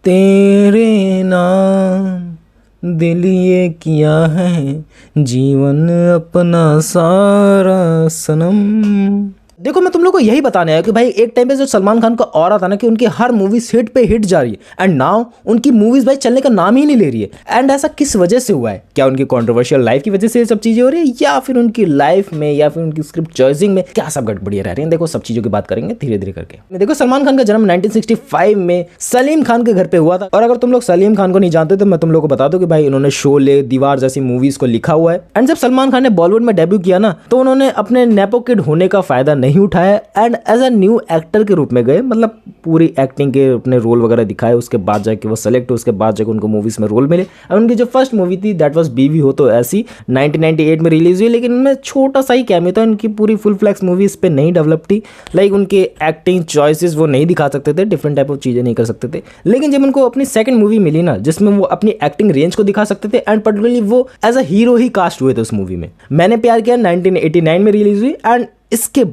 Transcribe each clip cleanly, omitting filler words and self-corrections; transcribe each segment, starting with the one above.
तेरे नाम दिल ये किया है जीवन अपना सारा सनम। देखो मैं तुम लोग को यही बताने आया कि भाई एक टाइम पे जो सलमान खान का ऑरा था ना कि उनकी हर मूवीज हिट पे हिट जा रही है एंड नाउ उनकी मूवीज भाई चलने का नाम ही नहीं ले रही है। एंड ऐसा किस वजह से हुआ है? क्या उनकी कंट्रोवर्शियल लाइफ की वजह से ये सब चीजें हो रही है या फिर उनकी लाइफ में या फिर उनकी स्क्रिप्ट चॉइसिंग में क्या सब गड़बड़ियां रह रही हैं? देखो सब चीजों की बात करेंगे धीरे धीरे करके। देखो सलमान खान का जन्म 1965 में सलीम खान के घर पे हुआ था। और अगर तुम लोग सलीम खान को नहीं जानते तो मैं तुम लोग को बता दूं कि भाई इन्होंने शोले, दीवार जैसी मूवीज को लिखा हुआ है। एंड जब सलमान खान ने बॉलीवुड में डेब्यू किया ना तो उन्होंने अपने नेपो किड होने का फायदा नहीं उठाया and as a new actor के रूप में गए। मतलब पूरी एक्टिंग के अपने रोल वगैरह दिखाए, उसके बाद जाके वो सेलेक्ट हुए, उसके बाद जाके उनको मूवीज में रोल मिले। और उनकी जो फर्स्ट मूवी थी दैट वाज बीवी हो तो ऐसी 1998 में रिलीज हुई, लेकिन उनमें छोटा सा ही कैमियो था। उनकी पूरी फुल फ्लैक्स मूवी इस पर नहीं डेवलप थी। लाइक उनके एक्टिंग चॉइसेस वो नहीं दिखा सकते थे, डिफरेंट टाइप ऑफ चीज़ें नहीं कर सकते थे। लेकिन जब उनको अपनी सेकंड मूवी मिली ना जिसमें वो अपनी एक्टिंग रेंज को दिखा सकते थे एंड पर्टिकुलरली वो एज अ हीरो ही कास्ट हुए थे उस मूवी में। मैंने प्यार किया 1989 में रिलीज हुई एंड इसके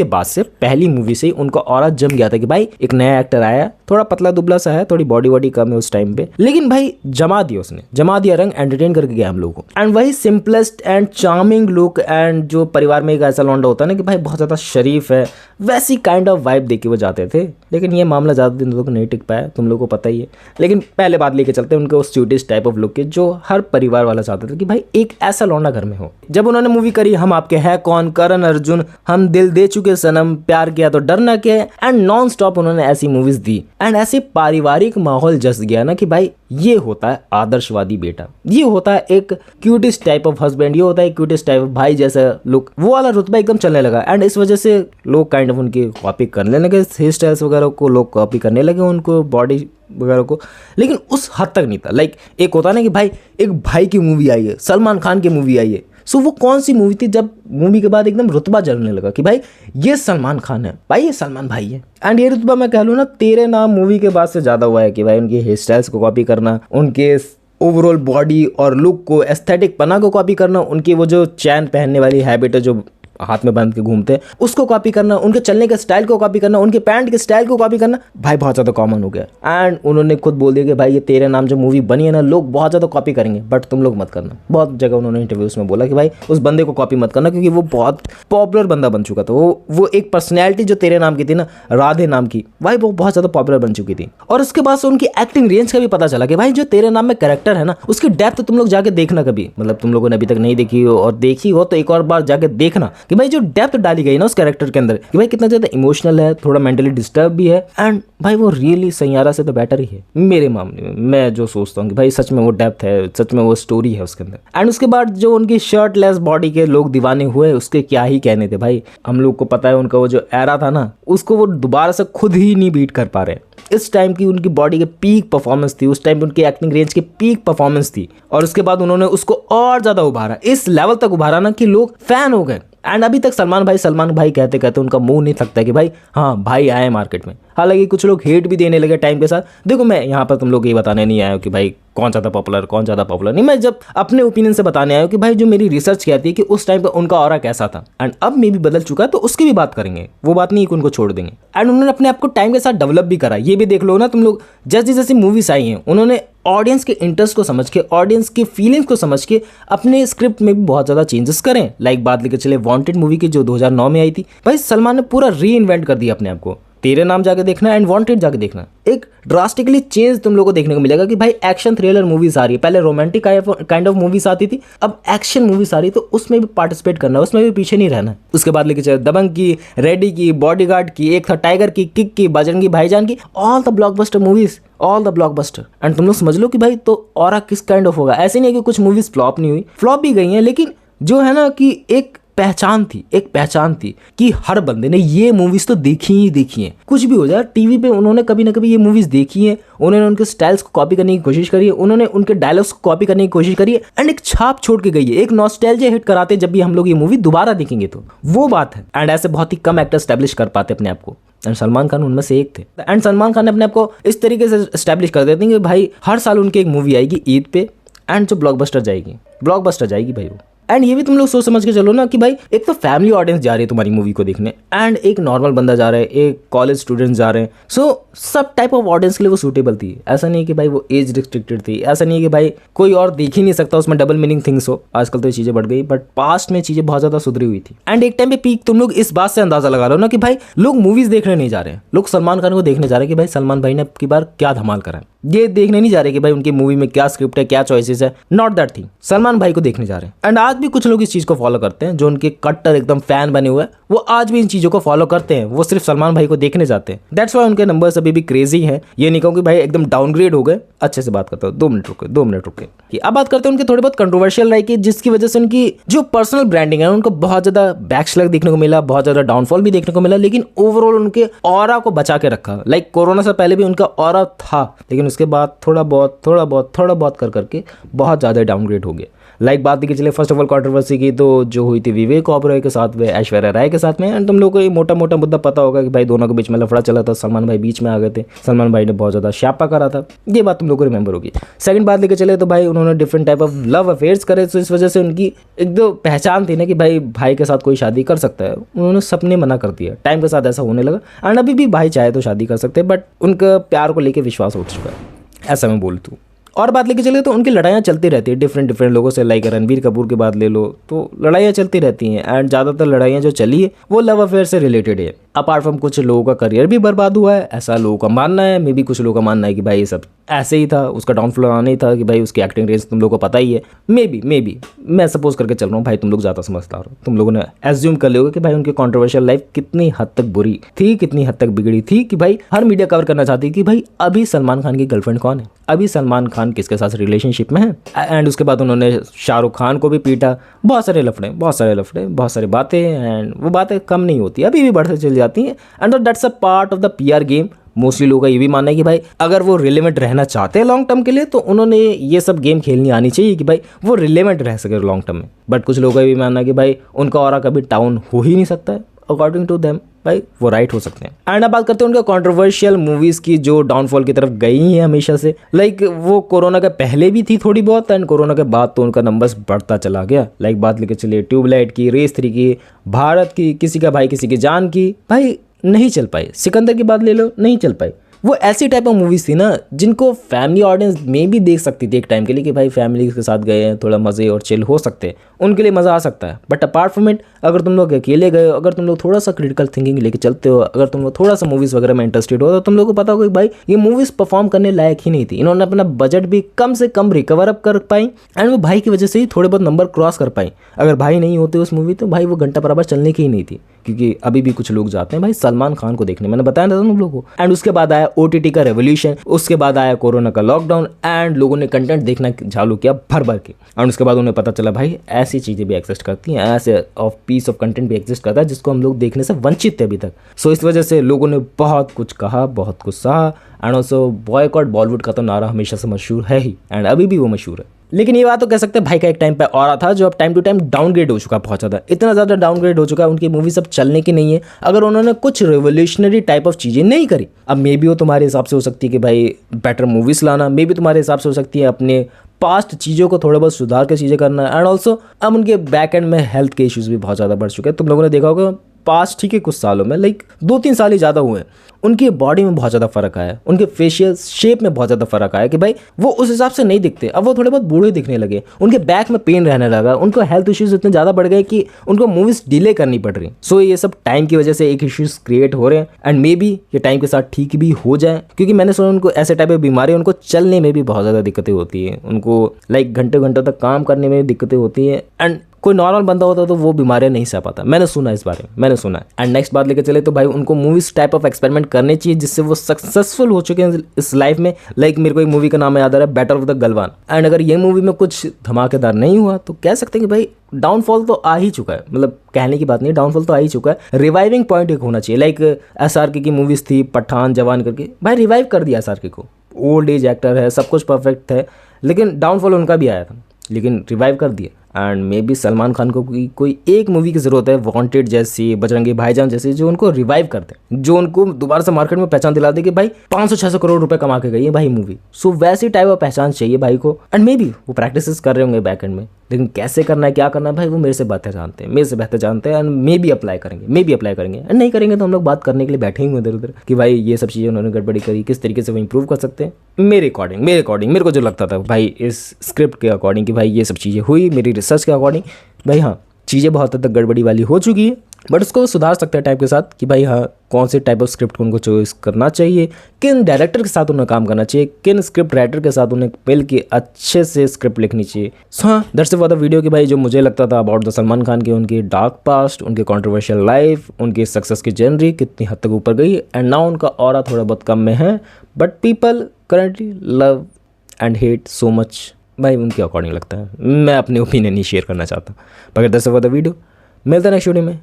बाद से पहली मूवी से ही उनका ऑरा जम गया था कि भाई एक नया एक्टर आया, थोड़ा पतला दुबला सा है, थोड़ी बॉडी वॉडी कम है उस टाइम पे, लेकिन भाई जमा दिया रंग, एंटरटेन करके गया हम लोगों को। एंड वही simplest and charming look and जो परिवार में एक ऐसा लौंडा होता है ना कि भाई बहुत ज्यादा शरीफ है, वैसी काइंड ऑफ वाइब देके वो जाते थे। लेकिन ये मामला ज्यादा दिन तक नहीं टिक पाया, तुम लोग को पता ही है। लेकिन पहले बात लेके चलते हैं उनके उस स्वीटिश टाइप ऑफ लुक के जो हर परिवार वाला चाहता था कि भाई एक ऐसा लौंडा घर में हो। जब उन्होंने मूवी करी हम आपके है कौन, करण अर्जुन, हम दिल दे चुके सनम, प्यार किया तो डरना क्या एंड नॉन स्टॉप उन्होंने ऐसी मूवीज दी एंड ऐसे पारिवारिक माहौल जस गया ना कि भाई ये होता है आदर्शवादी बेटा, ये होता है एक क्यूटेस्ट टाइप ऑफ हस्बैंड, ये होता है क्यूटेस्ट टाइप ऑफ भाई जैसा लुक, वो वाला रुतबा एकदम चलने लगा। एंड इस वजह से लोग काइंड ऑफ उनकी कॉपी करने लगे, हेयर स्टाइल्स वगैरह को लोग कॉपी करने लगे, उनको बॉडी वगैरह को। लेकिन उस हद तक नहीं था। लाइक एक होता है ना कि भाई एक भाई की मूवी आई है, सलमान खान की मूवी आई है, सो वो कौन सी मूवी थी जब मूवी के बाद एकदम रुतबा जलने लगा कि भाई ये सलमान खान है, भाई ये सलमान भाई है। एंड ये रुतबा मैं कह लूँ ना तेरे नाम मूवी के बाद से ज़्यादा हुआ है कि भाई उनके हेयर स्टाइल्स को कॉपी करना, उनके ओवरऑल बॉडी और लुक को, एस्थेटिक पना को कॉपी करना, उनकी वो जो चैन पहनने वाली हैबिट है जो हाथ में बांध के घूमते हैं उसको कॉपी करना, उनके चलने के स्टाइल को कॉपी करना, उनके पैंट के स्टाइल को कॉपी करना, भाई बहुत ज़्यादा कॉमन हो गया। एंड उन्होंने खुद बोल दिया कि भाई ये तेरे नाम जो मूवी बनी है ना लोग बहुत ज़्यादा कॉपी करेंगे बट तुम लोग मत करना। बहुत जगह उन्होंने इंटरव्यूज में बोला कि भाई उस बंदे को कॉपी मत करना क्योंकि वो बहुत पॉपुलर बंदा बन चुका था। वो एक पर्सनैलिटी जो तेरे नाम की थी ना, राधे नाम की, भाई वो बहुत ज़्यादा पॉपुलर बन चुकी थी। और उसके बाद से उनकी एक्टिंग रेंज का भी पता चला कि भाई जो तेरे नाम में कैरेक्टर है ना उसकी डेप्थ तुम लोग जाके देखना कभी, मतलब तुम लोगों ने अभी तक नहीं देखी हो और देखी हो तो एक और बार जाके देखना कि भाई जो डेप्थ डाली गई ना उस कैरेक्टर के अंदर कि भाई कितना ज्यादा इमोशनल है, थोड़ा मेंटली डिस्टर्ब भी है एंड भाई वो रियली सैयारा से तो बेटर ही है मेरे मामले में। मैं जो सोचता हूँ कि भाई सच में वो डेप्थ है, सच में वो स्टोरी है उसके अंदर। एंड उसके बाद जो उनकी शर्टलेस बॉडी के लोग दीवाने हुए उसके क्या ही कहने थे भाई। हम लोग को पता है उनका वो जो एरा था ना उसको वो दोबारा से खुद ही नहीं बीट कर पा रहे। इस टाइम की उनकी बॉडी के पीक परफॉर्मेंस थी, उस टाइम उनकी एक्टिंग रेंज की पीक परफॉर्मेंस थी और उसके बाद उन्होंने उसको और ज्यादा उभारा, इस लेवल तक उभारा ना कि लोग फैन हो गए। एंड अभी तक सलमान भाई कहते कहते उनका मुंह नहीं थकता कि भाई हाँ भाई आए मार्केट में। हालांकि कुछ लोग हेट भी देने लगे टाइम के साथ। देखो मैं यहाँ पर तुम लोग ये बताने नहीं आया हूँ कि भाई कौन ज़्यादा पॉपुलर नहीं, मैं जब अपने ओपिनियन से बताने आया हूँ कि भाई जो मेरी रिसर्च कहती है कि उस टाइम पर उनका ऑरा कैसा था एंड अब मे भी बदल चुका है तो उसकी भी बात करेंगे, वो बात नहीं कि उनको छोड़ देंगे। एंड उन्होंने अपने आप को टाइम के साथ डेवलप भी करा, ये भी देख लो ना तुम लोग। जैसी जैसी मूवीज आई हैं उन्होंने ऑडियंस के इंटरेस्ट को समझ के, ऑडियंस की फीलिंग्स को समझ के अपने स्क्रिप्ट में भी बहुत ज़्यादा चेंजेस करें। लाइक बात लेकर चले वांटेड मूवी की जो 2009 में आई थी, भाई सलमान ने पूरा री इन्वेंट कर दिया अपने आप को। तेरे नाम जाके देखना एंड वांटेड जाके देखना, एक ड्रास्टिकली चेंज तुम लोगों को देखने को मिलेगा कि भाई एक्शन थ्रिलर मूवीज आ रही है। पहले रोमांटिक काइंड ऑफ मूवीज आती थी, अब एक्शन मूवीज आ रही है तो उसमें भी पार्टिसिपेट करना है, उसमें भी पीछे नहीं रहना है। उसके बाद लेके चले दबंग की, रेडी की, बॉडीगार्ड की, एक था टाइगर की, किक की, बजरंगी भाईजान की, all the blockbuster movies, all the blockbuster. And तुम लोग समझ लो कि भाई तो ऑरा किस काइंड ऑफ होगा। ऐसे नहीं है कि कुछ मूवीज फ्लॉप नहीं हुई, फ्लॉप भी गई हैं, लेकिन जो है ना कि एक पहचान थी कि हर बंदे ने ये मूवीज तो देखी हैं। कुछ भी हो जाए टीवी पे उन्होंने कभी ना कभी ये मूवीज देखी हैं, उन्होंने उनके स्टाइल्स को कॉपी करने की कोशिश करी है, उन्होंने उनके डायलॉग्स को कॉपी करने की कोशिश करी है एंड एक छाप छोड़ के गई है, एक नॉस्टैल्जिया हिट कराते जब भी हम लोग ये मूवी दोबारा देखेंगे तो वो बात है। एंड ऐसे बहुत ही कम एक्टर स्टैब्लिश कर पाते अपने आप को एंड सलमान खान उनमें से एक थे। एंड सलमान खान ने अपने आप को इस तरीके से स्टैब्लिश कर देते हैं कि भाई हर साल उनकी एक मूवी आएगी ईद पे एंड जो ब्लॉकबस्टर जाएगी भाई वो एंड ये भी तुम लोग सोच समझ के चलो ना कि भाई एक तो फैमिली ऑडियंस जा रही है तुम्हारी मूवी को देखने, एंड एक नॉर्मल बंदा जा रहा है, एक कॉलेज स्टूडेंट जा रहे हैं। सो सब टाइप ऑफ ऑडियंस के लिए वो सूटेबल थी। ऐसा नहीं है कि भाई वो एज रिस्ट्रिक्टेड थी, ऐसा नहीं है कि भाई कोई और देख ही नहीं सकता, उसमें डबल मीनिंग थिंग्स हो। आजकल तो ये चीजें बढ़ गई, बट पास्ट में चीजें बहुत ज्यादा सुधरी हुई थी। एंड एक टाइम पे पीक तुम लोग इस बात से अंदाजा लगा लो ना कि भाई लोग मूवीज देखने नहीं जा रहे हैं, लोग सलमान खान को देखने जा रहे हैं कि भाई सलमान भाई ने अब की बार क्या धमाल करा है। ये देखने नहीं जा रहे कि भाई उनकी मूवी में क्या स्क्रिप्ट है, क्या चॉइसेस है, नॉट दैट थिंग। सलमान भाई को देखने जा रहे हैं। एंड आज भी कुछ लोग इस चीज को फॉलो करते हैं, जो उनके कट्टर एकदम फैन बने हुए हैं, वो आज भी इन चीजों को फॉलो करते हैं, वो सिर्फ सलमान भाई को देखने जाते हैं। दैट्स वाई उनके नंबर्स अभी भी क्रेजी हैं। ये नहीं कहूँ कि भाई एकदम डाउनग्रेड हो गए। अच्छे से बात करता हूँ, 2 मिनट रुके। अब बात करते हैं उनके थोड़े बहुत कंट्रोवर्शियल राय की, जिसकी वजह से उनकी जो पर्सनल ब्रांडिंग है उनको बहुत ज्यादा बैकस्लैग देखने को मिला, बहुत ज्यादा डाउनफॉल भी देखने को मिला, लेकिन ओवरऑल उनके ऑरा को बचा के रखा। लाइक कोरोना से पहले भी उनका ऑरा था, लेकिन उसके बाद थोड़ा बहुत कर करके बहुत ज़्यादा डाउनग्रेड हो गया। लाइक बात देखिए चले फर्स्ट ऑफ ऑल कंट्रोवर्सी की तो जो हुई थी विवेक ओबरॉय के साथ में, ऐश्वर्या राय के साथ में। एंड तुम लोगों को ये मोटा मोटा मुद्दा पता होगा कि भाई दोनों के बीच में लफड़ा चला था, सलमान भाई बीच में आ गए थे, सलमान भाई ने बहुत ज़्यादा श्यापा करा था। ये बात तुम लोग को रिमेंबर होगी। सेकंड बात लेके चले तो भाई उन्होंने different type of love affairs करे, तो इस वजह से उनकी एक दो पहचान थी ना कि भाई के साथ कोई शादी कर सकता है। उन्होंने सबने मना कर दिया। टाइम के साथ ऐसा होने लगा। एंड अभी भी भाई चाहे तो शादी कर सकते हैं, बट उनका प्यार को लेकर विश्वास उठ चुका है, ऐसा मैं बोलता हूँ। और बात लेके चले तो उनकी लड़ाइयाँ चलती रहती है डिफरेंट लोगों से। लाइक रणबीर कपूर की बात ले लो तो लड़ाइयाँ चलती रहती हैं। एंड ज़्यादातर लड़ाइयाँ जो चली है वो लव अफेयर से रिलेटेड है। अपार्ट फ्रॉम कुछ लोगों का करियर भी बर्बाद हुआ है, ऐसा लोगों का मानना है। मे बी कुछ लोगों का मानना है कि भाई ये सब ऐसे ही था, उसका डाउनफॉल आना ही था, कि भाई उसकी एक्टिंग रेंज तुम लोगों को पता ही है। मे बी मैं सपोज करके चल रहा हूँ, भाई तुम लोग ज़्यादा समझदार हो, तुम लोगों ने एज्यूम कर लोगे कि भाई उनकी कॉन्ट्रोवर्शियल लाइफ कितनी हद तक बुरी थी, कितनी हद तक बिगड़ी थी, कि भाई हर मीडिया कवर करना चाहती कि भाई अभी सलमान खान की गर्लफ्रेंड कौन है, अभी सलमान खान किसके साथ रिलेशनशिप में है। एंड उसके बाद उन्होंने शाहरुख खान को भी पीटा। बहुत सारे लफड़े, बहुत सारी बातें। एंड वो बातें कम नहीं होती, अभी भी बढ़ते चली जाती हैं। And that's a part of the PR game. Mostly लोगों का ये भी मानना है कि भाई अगर वो रिलेवेंट रहना चाहते हैं लॉन्ग टर्म के लिए, तो उन्होंने ये सब गेम खेलनी आनी चाहिए कि भाई वो रिलेवेंट रह सके लॉन्ग टर्म में। बट कुछ लोगों का ये भी मानना है कि भाई उनका ऑरा कभी डाउन हो ही नहीं सकता है। अकॉर्डिंग टू देम भाई वो राइट हो सकते हैं। एंड अब बात करते हैं उनका कंट्रोवर्शियल मूवीज की जो डाउनफॉल की तरफ गई हैं हमेशा से। लाइक वो कोरोना के पहले भी थी थोड़ी बहुत, एंड कोरोना के बाद तो उनका नंबर्स बढ़ता चला गया। लाइक बात लेके चलिए ट्यूबलाइट की, रेस 3 की, भारत की, किसी का भाई किसी की जान की, भाई नहीं चल पाई। सिकंदर की बात ले लो, नहीं चल पाई। वो ऐसी टाइप ऑफ मूवीज थी ना जिनको फैमिली ऑडियंस में भी देख सकती थी एक टाइम के लिए, कि भाई फैमिली के साथ गए हैं, थोड़ा मज़े और चिल हो सकते हैं, उनके लिए मज़ा आ सकता है। बट अपार्ट फ्रॉम इट, अगर तुम लोग अकेले गए हो, अगर तुम लोग थोड़ा सा क्रिटिकल थिंकिंग लेके चलते हो, अगर तुम लोग थोड़ा सा मूवीज़ वगैरह में इंटरेस्टेड हो, तो तुम लोग को पता होगा कि भाई ये मूवीज़ परफॉर्म करने लायक ही नहीं थी। इन्होंने अपना बजट भी कम से कम रिकवर अप कर पाई, एंड वो भाई की वजह से ही थोड़े बहुत नंबर क्रॉस कर पाई। अगर भाई नहीं होते उस मूवी तो भाई वो घंटा बराबर चलने की ही नहीं थी। क्योंकि अभी भी कुछ लोग जाते हैं भाई सलमान खान को देखने, मैंने बताया था तुम लोगों को। एंड उसके बाद आया OTT का रेवोल्यूशन, उसके बाद आया कोरोना का लॉकडाउन, एंड लोगों ने कंटेंट देखना चालू किया भर भर के। एंड उसके बाद उन्हें पता चला भाई ऐसी चीज़ें भी एग्जिस्ट करती हैं, ऐसे ऑफ पीस ऑफ कंटेंट भी एग्जिस्ट करता है जिसको हम लोग देखने से वंचित थे अभी तक। सो इस वजह से लोगों ने बहुत कुछ कहा, बहुत कुछ सहा। एंड ऑल्सो बॉयकॉट बॉलीवुड का तो नारा हमेशा से मशहूर है ही, एंड अभी भी वो मशहूर है। लेकिन ये बात तो कह सकते हैं भाई का एक टाइम पे और था जो अब टाइम टू टाइम डाउनग्रेड हो चुका है, बहुत ज़्यादा, इतना ज़्यादा डाउनग्रेड हो चुका है, उनकी मूवी सब चलने की नहीं है। अगर उन्होंने कुछ रेवोल्यूशनरी टाइप ऑफ चीज़ें नहीं करी, अब मे बी वो तुम्हारे हिसाब से हो सकती है कि भाई बेटर मूवीज लाना, मे बी तुम्हारे हिसाब से हो सकती है अपने पास्ट चीज़ों को थोड़ा बहुत सुधार के चीज़ें करना। एंड ऑल्सो अब उनके बैक एंड में हेल्थ के इश्यूज़ भी बहुत ज़्यादा बढ़ चुके हैं। तुम लोगों ने देखा होगा पास्ट ठीक है कुछ सालों में, लाइक 2-3 साल ही ज़्यादा हुए हैं, उनकी बॉडी में बहुत ज़्यादा फर्क आया, उनके फेशियल शेप में बहुत ज़्यादा फर्क आया कि भाई वो उस हिसाब से नहीं दिखते। अब वो थोड़े बहुत बूढ़े दिखने लगे, उनके बैक में पेन रहने लगा, उनको हेल्थ इश्यूज इतने ज़्यादा बढ़ गए कि उनको मूवीज डिले करनी पड़ रही। सो ये सब टाइम की वजह से एक इश्यूज क्रिएट हो रहे हैं, एंड मे बी ये टाइम के साथ ठीक भी हो जाए। क्योंकि मैंने सुना उनको ऐसे टाइप की बीमारी, उनको चलने में भी बहुत ज़्यादा दिक्कतें होती हैं, उनको लाइक घंटे तक काम करने में दिक्कतें होती हैं। एंड कोई नॉर्मल बंदा होता तो वो बीमारियां नहीं सह पाता। मैंने सुना इस बारे में, मैंने सुना है। एंड नेक्स्ट बात लेके चले तो भाई उनको मूवीज टाइप ऑफ एक्सपेरिमेंट करने चाहिए जिससे वो सक्सेसफुल हो चुके हैं इस लाइफ में। लाइक मेरे को एक मूवी का नाम याद आ रहा है, battle of the Galwan. And अगर ये मूवी में कुछ धमाकेदार नहीं हुआ तो कह सकते हैं कि भाई डाउनफॉल तो आ ही चुका है। मतलब कहने की बात नहीं, डाउनफॉल तो आ ही चुका है। रिवाइविंग पॉइंट एक होना चाहिए। लाइक SRK की मूवीज थी पठान, जवान करके, भाई रिवाइव कर दिया SRK को। ओल्ड एज एक्टर है, सब कुछ परफेक्ट है, लेकिन डाउनफॉल उनका भी आया था, लेकिन रिवाइव कर दिया। And may be Salman Khan को कोई एक मूवी की ज़रूरत है, वांटेड जैसी, बजरंगी भाईजान जैसी, जो उनको रिवाइव कर दे, जो उनको दोबारा से मार्केट में पहचान दिला दे कि भाई 500-600 करोड़ रुपए कमा के गई है भाई मूवी। सो वैसी टाइप ऑफ पहचान चाहिए भाई को। एंड मे बी वो प्रैक्टिसेस कर रहे होंगे बैक एंड में, लेकिन कैसे करना है, क्या करना है भाई, वो मेरे से बेहतर जानते हैं, मेरे से बेहतर जानते हैं। एंड मे भी अप्लाई करेंगे एंड नहीं करेंगे तो हम लोग बात करने के लिए बैठे ही इधर उधर कि भाई ये सब चीज़ें उन्होंने गड़बड़ी करी, किस तरीके से वो इंप्रूव कर सकते हैं। मेरे अकॉर्डिंग मेरे को जो लगता था भाई इस स्क्रिप्ट के अकॉर्डिंग कि भाई ये सब चीज़ें हुई, मेरी रिसर्च के अकॉर्डिंग भाई हाँ चीज़ें बहुत हद तक गड़बड़ी वाली हो चुकी है, बट उसको सुधार सकते हैं टाइप के साथ कि भाई हाँ कौन से टाइप ऑफ स्क्रिप्ट को उनको चॉइस करना चाहिए, किन डायरेक्टर के साथ उन्हें काम करना चाहिए, किन स्क्रिप्ट राइटर के साथ उन्हें मिल के अच्छे से स्क्रिप्ट लिखनी चाहिए। सो हाँ that's it for the video कि भाई जो मुझे लगता था अबाउट द सलमान खान के, उनकी डार्क पास्ट, उनके कॉन्ट्रोवर्शियल लाइफ, उनकी सक्सेस की जर्नी कितनी हद तक ऊपर गई एंड नाउ उनका ऑरा थोड़ा बहुत कम में है, but people currently love and hate so much. भाई उनके अकॉर्डिंग लगता है, मैं अपने ओपिनियन नहीं शेयर करना चाहता। मगर that's it for the video, मिलते हैं नेक्स्ट वीडियो में।